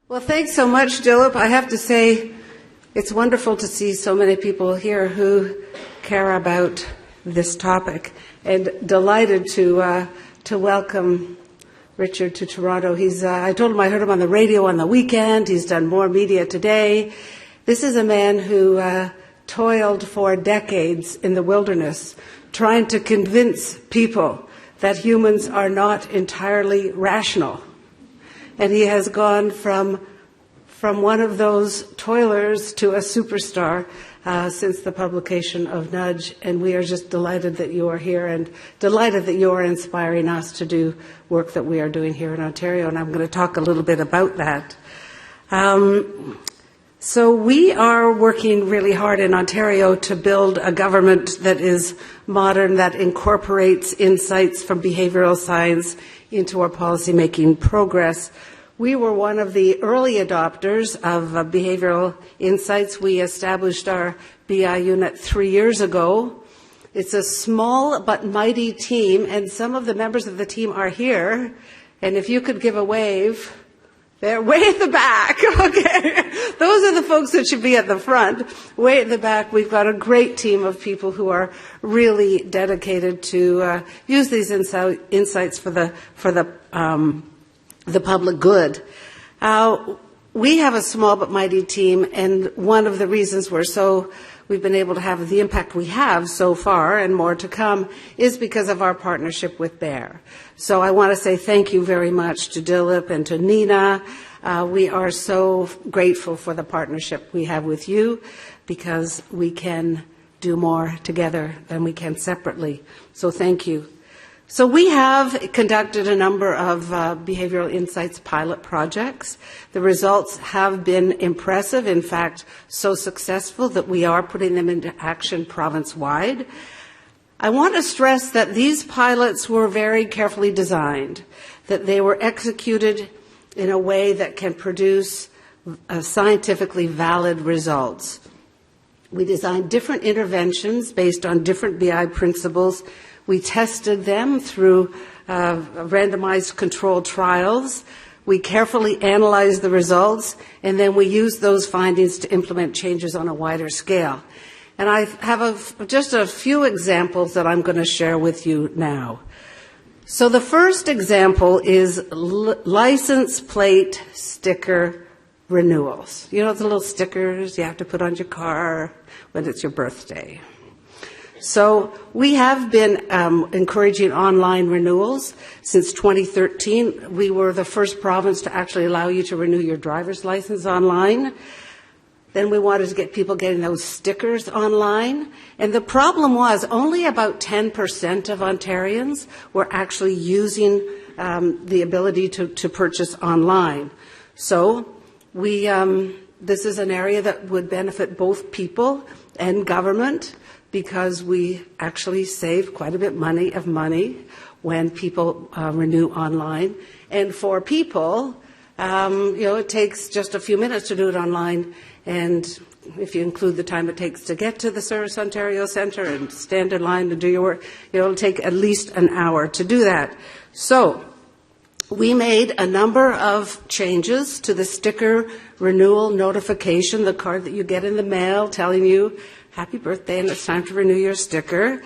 Well, thanks so much, Dilip. I have to say, it's wonderful to see so many people here who care about this topic, and delighted to welcome Richard to Toronto. I told him I heard him on the radio on the weekend. He's done more media today. This is a man who toiled for decades in the wilderness, trying to convince people that humans are not entirely rational. And he has gone from one of those toilers to a superstar since the publication of Nudge. And we are just delighted that you are here and delighted that you are inspiring us to do work that we are doing here in Ontario. And I'm going to talk a little bit about that. So we are working really hard in Ontario to build a government that is modern, that incorporates insights from behavioral science into our policymaking progress. We were one of the early adopters of behavioral insights. We established our BI unit 3 years ago. It's a small but mighty team, and some of the members of the team are here. And if you could give a wave, they're way at the back. Okay, those are the folks that should be at the front. Way at the back, we've got a great team of people who are really dedicated to use these insights for the public good. We have a small but mighty team, and one of the reasons we've been able to have the impact we have so far, and more to come, is because of our partnership with BEAR. So I want to say thank you very much to Dilip and to Nina. We are so grateful for the partnership we have with you, because we can do more together than we can separately. So thank you. So we have conducted a number of behavioral insights pilot projects. The results have been impressive, in fact, so successful that we are putting them into action province-wide. I want to stress that these pilots were very carefully designed, that they were executed in a way that can produce scientifically valid results. We designed different interventions based on different BI principles. We tested them through randomized controlled trials. We carefully analyzed the results, and then we used those findings to implement changes on a wider scale. And I have just a few examples that I'm going to share with you now. So the first example is license plate sticker renewals. You know, the little stickers you have to put on your car when it's your birthday. So we have been encouraging online renewals since 2013. We were the first province to actually allow you to renew your driver's license online. Then we wanted to get people getting those stickers online. And the problem was only about 10% of Ontarians were actually using the ability to purchase online. So this is an area that would benefit both people and government, because we actually save quite a bit of money when people renew online. And for people, it takes just a few minutes to do it online. And if you include the time it takes to get to the Service Ontario Centre and stand in line to do your work, it'll take at least an hour to do that. So we made a number of changes to the sticker renewal notification, the card that you get in the mail telling you, happy birthday, and it's time to renew your sticker.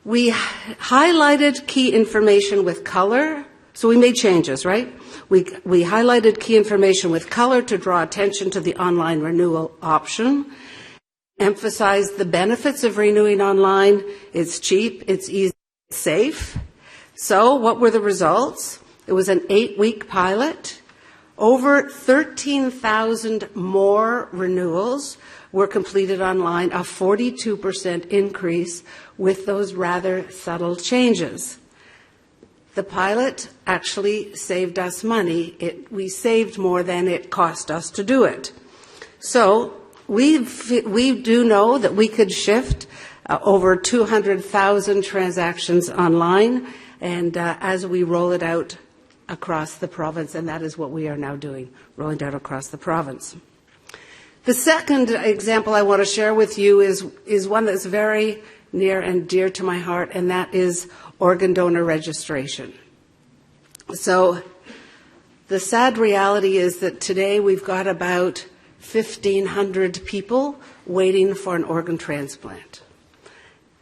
We highlighted key information with color. So we made changes, right? We highlighted key information with color to draw attention to the online renewal option. Emphasized the benefits of renewing online. It's cheap, it's easy, it's safe. So what were the results? It was an 8-week pilot. Over 13,000 more renewals were completed online, a 42% increase with those rather subtle changes. The pilot actually saved us money. We saved more than it cost us to do it. So we do know that we could shift over 200,000 transactions online, and as we roll it out across the province, and that is what we are now doing, rolling it out across the province. The second example I want to share with you is one that's very near and dear to my heart, and that is organ donor registration. So The sad reality is that today we've got about 1,500 people waiting for an organ transplant.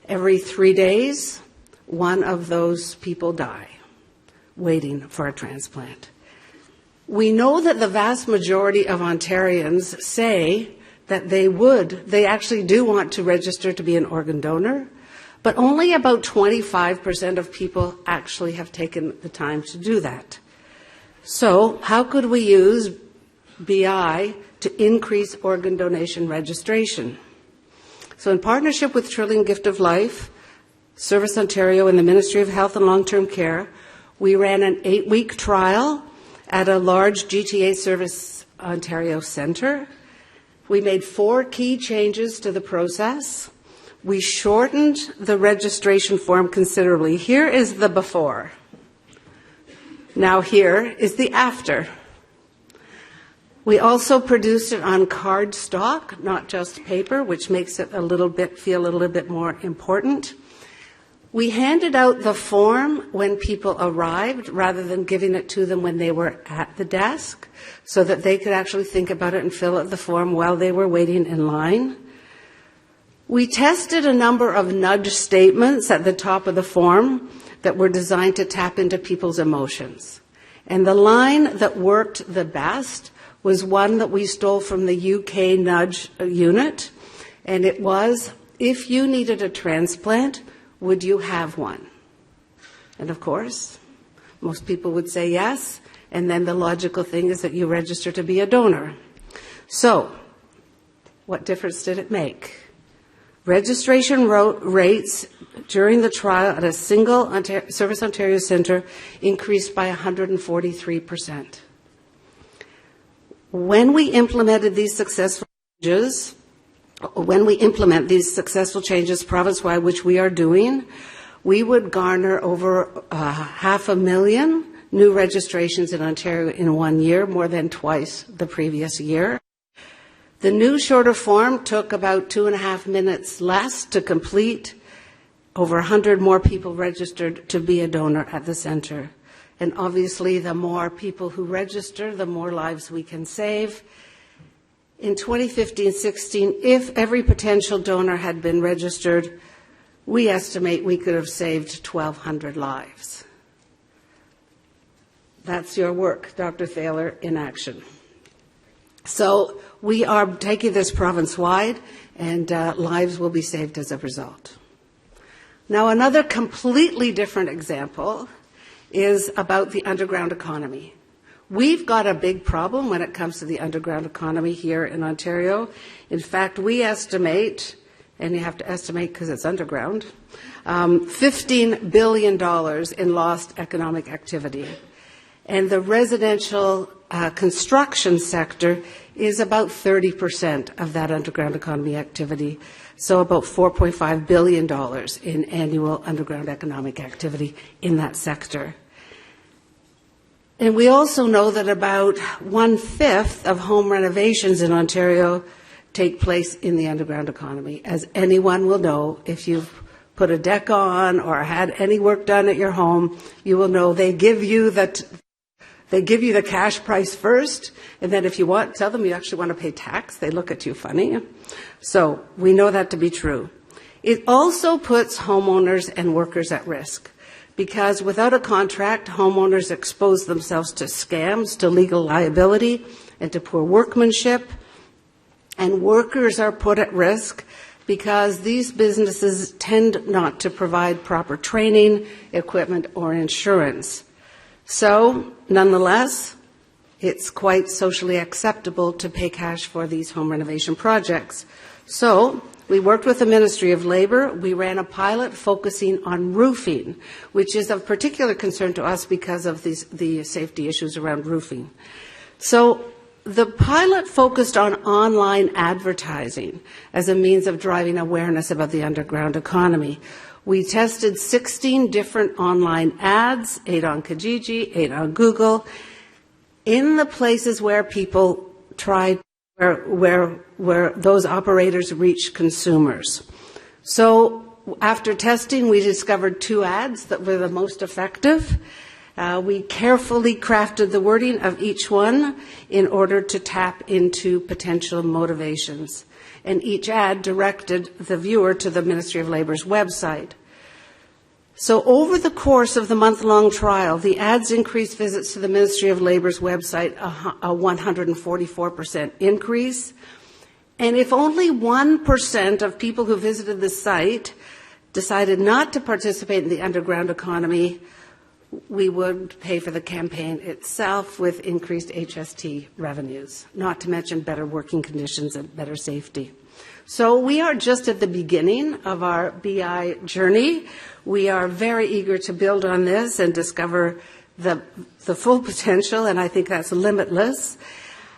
Every 3 days, one of those people die waiting for a transplant. We know that the vast majority of Ontarians say that they actually do want to register to be an organ donor, but only about 25% of people actually have taken the time to do that. So how could we use BI to increase organ donation registration? So in partnership with Trillium Gift of Life, Service Ontario, and the Ministry of Health and Long-Term Care, we ran an 8-week trial at a large GTA Service Ontario centre. We made 4 key changes to the process. We shortened the registration form considerably. Here is the before. Now here is the after. We also produced it on card stock, not just paper, which makes it feel a little bit more important. We handed out the form when people arrived rather than giving it to them when they were at the desk, so that they could actually think about it and fill out the form while they were waiting in line. We tested a number of nudge statements at the top of the form that were designed to tap into people's emotions. And the line that worked the best was one that we stole from the UK nudge unit, and it was, if you needed a transplant, would you have one? And of course, most people would say yes, and then the logical thing is that you register to be a donor. So, what difference did it make? Registration rates during the trial at a single Service Ontario centre increased by 143%. When we implement these successful changes province-wide, which we are doing, we would garner over 500,000 new registrations in Ontario in 1 year, more than twice the previous year. The new shorter form took about 2.5 minutes less to complete. Over 100 more people registered to be a donor at the centre. And obviously, the more people who register, the more lives we can save. In 2015-16, if every potential donor had been registered, we estimate we could have saved 1,200 lives. That's your work, Dr. Thaler, in action. So we are taking this province-wide, and lives will be saved as a result. Now, another completely different example is about the underground economy. We've got a big problem when it comes to the underground economy here in Ontario. In fact, we estimate, and you have to estimate because it's underground, $15 billion in lost economic activity. And the residential construction sector is about 30% of that underground economy activity, so about $4.5 billion in annual underground economic activity in that sector. And we also know that about 1/5 of home renovations in Ontario take place in the underground economy. As anyone will know, if you've put a deck on or had any work done at your home, you will know they give you the cash price first, and then if you tell them you actually want to pay tax, they look at you funny. So we know that to be true. It also puts homeowners and workers at risk, because without a contract, homeowners expose themselves to scams, to legal liability, and to poor workmanship. And workers are put at risk because these businesses tend not to provide proper training, equipment, or insurance. So, nonetheless, it's quite socially acceptable to pay cash for these home renovation projects. So, we worked with the Ministry of Labour. We ran a pilot focusing on roofing, which is of particular concern to us because of the safety issues around roofing. So the pilot focused on online advertising as a means of driving awareness about the underground economy. We tested 16 different online ads, 8 on Kijiji, 8 on Google, in the places where people tried, where those operators reach consumers. So after testing, we discovered 2 ads that were the most effective, We carefully crafted the wording of each one in order to tap into potential motivations. And each ad directed the viewer to the Ministry of Labor's website. So over the course of the month-long trial, the ads increased visits to the Ministry of Labor's website, a 144% increase. And if only 1% of people who visited the site decided not to participate in the underground economy, we would pay for the campaign itself with increased HST revenues, not to mention better working conditions and better safety. So we are just at the beginning of our BI journey. We are very eager to build on this and discover the full potential, and I think that's limitless.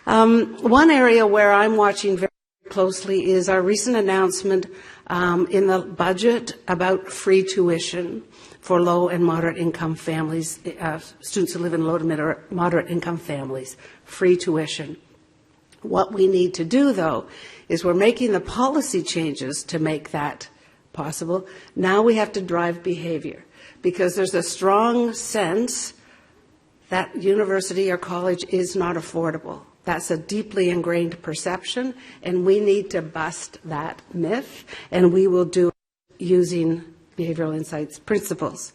One area where I'm watching very closely is our recent announcement in the budget about free tuition for low and moderate income families, students who live in low to moderate income families, free tuition. What we need to do, though, is we're making the policy changes to make that possible. Now we have to drive behavior, because there's a strong sense that university or college is not affordable. That's a deeply ingrained perception, and we need to bust that myth, and we will do it using behavioral insights principles.